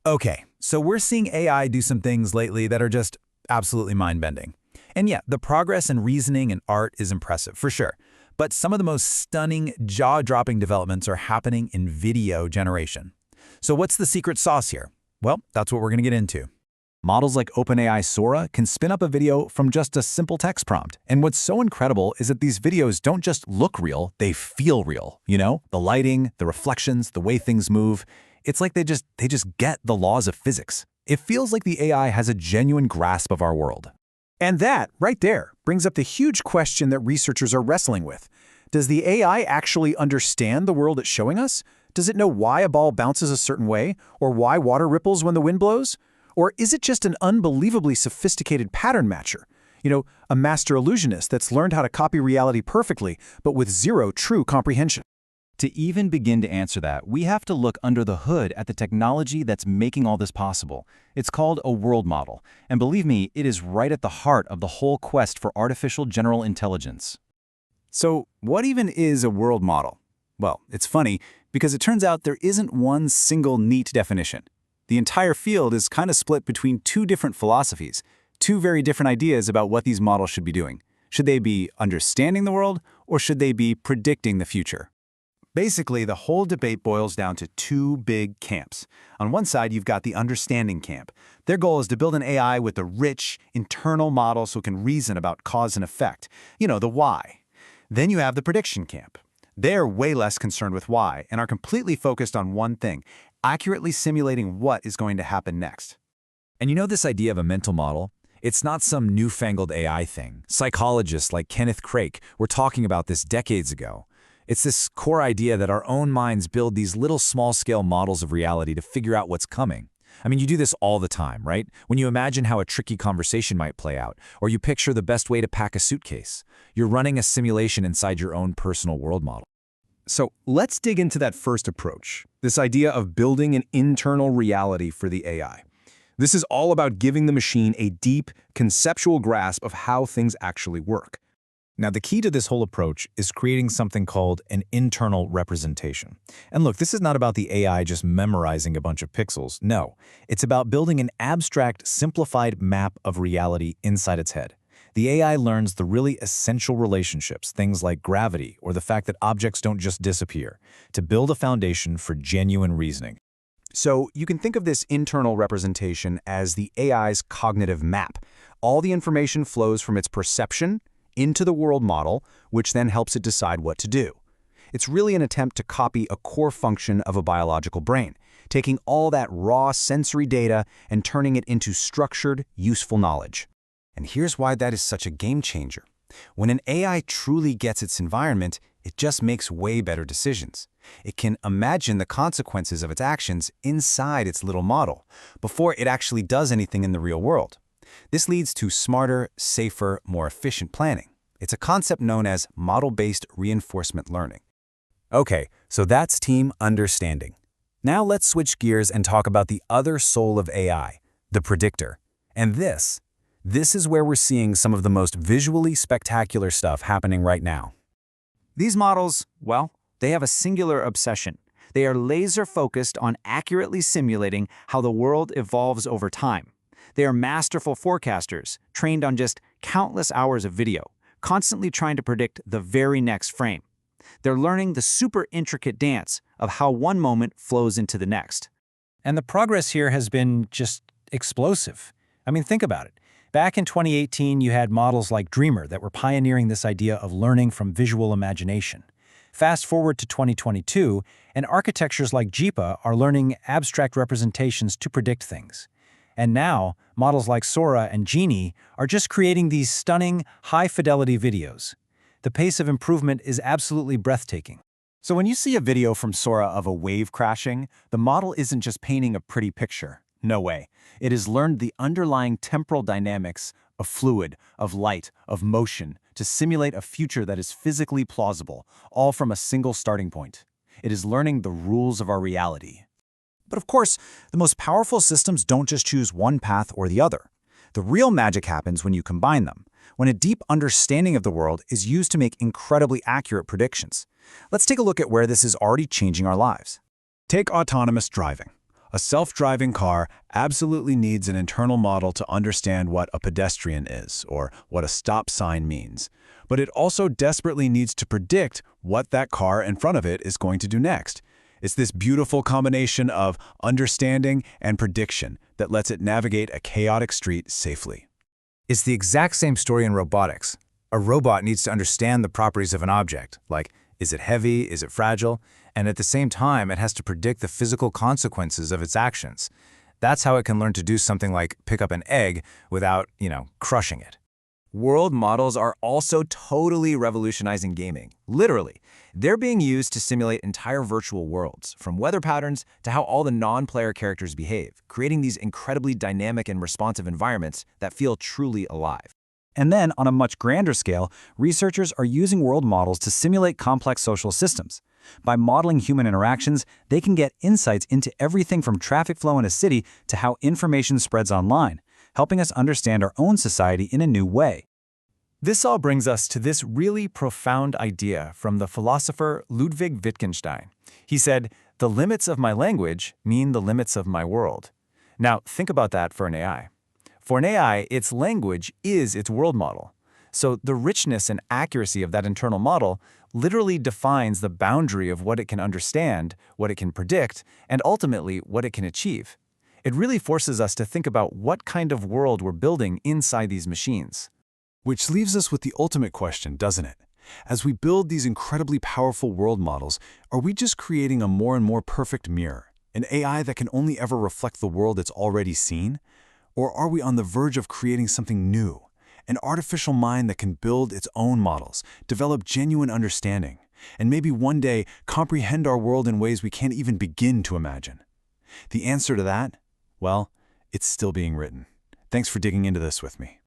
Okay, so we're seeing AI do some things lately that are just absolutely mind-bending. And yeah, the progress in reasoning and art is impressive, for sure. But some of the most stunning, jaw-dropping developments are happening in video generation. So what's the secret sauce here? Well, that's what we're going to get into. Models like OpenAI Sora can spin up a video from just a simple text prompt. And what's so incredible is that these videos don't just look real, they feel real. You know, the lighting, the reflections, the way things move. It's like they just get the laws of physics. It feels like the AI has a genuine grasp of our world. And that, right there, brings up the huge question that researchers are wrestling with. Does the AI actually understand the world it's showing us? Does it know why a ball bounces a certain way, or why water ripples when the wind blows? Or is it just an unbelievably sophisticated pattern matcher? You know, a master illusionist that's learned how to copy reality perfectly, but with zero true comprehension. To even begin to answer that, we have to look under the hood at the technology that's making all this possible. It's called a world model, and believe me, it is right at the heart of the whole quest for artificial general intelligence. So, what even is a world model? Well, it's funny, because it turns out there isn't one single neat definition. The entire field is kind of split between two different philosophies, two very different ideas about what these models should be doing. Should they be understanding the world, or should they be predicting the future? Basically, the whole debate boils down to two big camps. On one side, you've got the understanding camp. Their goal is to build an AI with a rich, internal model so it can reason about cause and effect. You know, the why. Then you have the prediction camp. They're way less concerned with why and are completely focused on one thing, accurately simulating what is going to happen next. And you know this idea of a mental model? It's not some newfangled AI thing. Psychologists like Kenneth Craik were talking about this decades ago. It's this core idea that our own minds build these little small-scale models of reality to figure out what's coming. I mean, you do this all the time, right? When you imagine how a tricky conversation might play out, or you picture the best way to pack a suitcase, you're running a simulation inside your own personal world model. So let's dig into that first approach, this idea of building an internal reality for the AI. This is all about giving the machine a deep, conceptual grasp of how things actually work. Now, the key to this whole approach is creating something called an internal representation. And look, this is not about the AI just memorizing a bunch of pixels. No, it's about building an abstract, simplified map of reality inside its head. The AI learns the really essential relationships, things like gravity or the fact that objects don't just disappear, to build a foundation for genuine reasoning. So you can think of this internal representation as the AI's cognitive map. All the information flows from its perception into the world model, which then helps it decide what to do. It's really an attempt to copy a core function of a biological brain, taking all that raw sensory data and turning it into structured, useful knowledge. And here's why that is such a game changer. When an AI truly gets its environment, it just makes way better decisions. It can imagine the consequences of its actions inside its little model, before it actually does anything in the real world. This leads to smarter, safer, more efficient planning. It's a concept known as model-based reinforcement learning. Okay, so that's team understanding. Now let's switch gears and talk about the other soul of AI, the predictor. And this is where we're seeing some of the most visually spectacular stuff happening right now. These models, well, they have a singular obsession. They are laser-focused on accurately simulating how the world evolves over time. They are masterful forecasters, trained on just countless hours of video, constantly trying to predict the very next frame. They're learning the super intricate dance of how one moment flows into the next. And the progress here has been just explosive. I mean, think about it. Back in 2018, you had models like Dreamer that were pioneering this idea of learning from visual imagination. Fast forward to 2022, and architectures like JIPA are learning abstract representations to predict things. And now, models like Sora and Genie are just creating these stunning, high-fidelity videos. The pace of improvement is absolutely breathtaking. So when you see a video from Sora of a wave crashing, the model isn't just painting a pretty picture. No way. It has learned the underlying temporal dynamics of fluid, of light, of motion, to simulate a future that is physically plausible, all from a single starting point. It is learning the rules of our reality. But of course, the most powerful systems don't just choose one path or the other. The real magic happens when you combine them, when a deep understanding of the world is used to make incredibly accurate predictions. Let's take a look at where this is already changing our lives. Take autonomous driving. A self-driving car absolutely needs an internal model to understand what a pedestrian is or what a stop sign means. But it also desperately needs to predict what that car in front of it is going to do next. It's this beautiful combination of understanding and prediction that lets it navigate a chaotic street safely. It's the exact same story in robotics. A robot needs to understand the properties of an object, like is it heavy, is it fragile, and at the same time it has to predict the physical consequences of its actions. That's how it can learn to do something like pick up an egg without, crushing it. World models are also totally revolutionizing gaming. Literally, they're being used to simulate entire virtual worlds, from weather patterns to how all the non-player characters behave, creating these incredibly dynamic and responsive environments that feel truly alive. And then, on a much grander scale, researchers are using world models to simulate complex social systems. By modeling human interactions, they can get insights into everything from traffic flow in a city to how information spreads online, helping us understand our own society in a new way. This all brings us to this really profound idea from the philosopher Ludwig Wittgenstein. He said, "The limits of my language mean the limits of my world." Now, think about that for an AI. For an AI, its language is its world model. So the richness and accuracy of that internal model literally defines the boundary of what it can understand, what it can predict, and ultimately what it can achieve. It really forces us to think about what kind of world we're building inside these machines. Which leaves us with the ultimate question, doesn't it? As we build these incredibly powerful world models, are we just creating a more and more perfect mirror, an AI that can only ever reflect the world it's already seen? Or are we on the verge of creating something new, an artificial mind that can build its own models, develop genuine understanding, and maybe one day comprehend our world in ways we can't even begin to imagine? The answer to that? Well, it's still being written. Thanks for digging into this with me.